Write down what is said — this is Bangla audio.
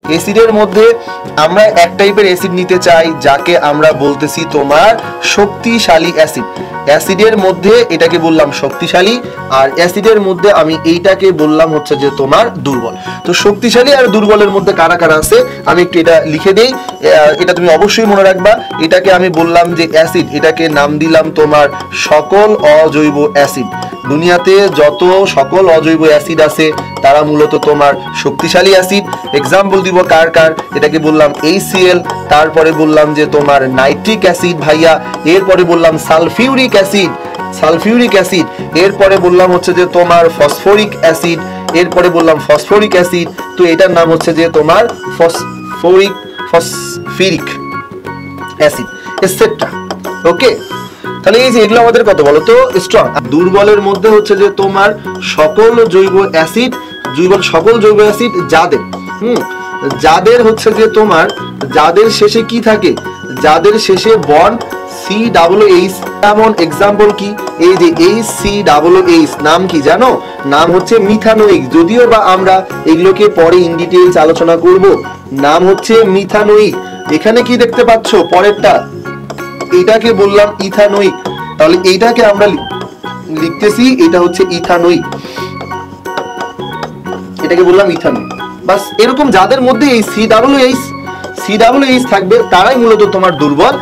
অ্যাসিডের মধ্যে আমরা এক টাইপের অ্যাসিড নিতে চাই যাকে আমরা বলতেছি তোমার শক্তিশালী অ্যাসিড। অ্যাসিডের মধ্যে এটাকে বললাম শক্তিশালী, আর অ্যাসিডের মধ্যে আমি এইটাকে বললাম হচ্ছে যে তোমার দুর্বল। তো শক্তিশালী আর দুর্বলের মধ্যে কারা কারা আছে আমি একটু এটা লিখে দেই, এটা তুমি অবশ্যই মনে রাখবা। এটাকে আমি বললাম যে অ্যাসিড, এটাকে নাম দিলাম তোমার সকল অজৈব অ্যাসিড। দুনিয়াতে যত সকল অজৈব অ্যাসিড আছে তারা মূলত তোমার শক্তিশালী অ্যাসিড। এক্সাম্পল দিব কার কার, এটাকে বললাম HCl, তারপরে বললাম যে তোমার নাইট্রিক অ্যাসিড ভাইয়া, এরপরে বললাম সালফিউরিক অ্যাসিড, এরপরে বললাম হচ্ছে যে তোমার ফসফরিক অ্যাসিড, এরপরে বললাম ফসফরিক অ্যাসিড। তো এটার নাম হচ্ছে যে তোমার ফসফিরিক অ্যাসিড এটসেট্রা। ওকে, তাহলে এই যে এগুলো আমাদের কত বলো তো স্ট্রং। দুর্বলের মধ্যে হচ্ছে যে তোমার সকল জৈব অ্যাসিড, সকল জৈব অ্যাসিড যাদের যাদের হচ্ছে যে তোমার যাদের শেষে কি থাকে, যাদের শেষে বন্ড COOH। এমন এক্সাম্পল কি, এই যে HCOOH নাম কি জানো, নাম হচ্ছে মিথানোইক। যদিও বা আমরা এগুলোকে পরে ইন ডিটেইলস আলোচনা করব, নাম হচ্ছে মিথানোইক। এখানে কি দেখতে পাচ্ছ পরেরটা, এটাকে বললাম ইথানোইক। তাহলে এইটাকে আমরা লিখতেছি, এটা হচ্ছে ইথানোইক, এটাকে বললাম ইথানোইক। বাস এরকম যাদের মধ্যে এই COOH থাকবে তারাই মূলত তোমার দুর্বল।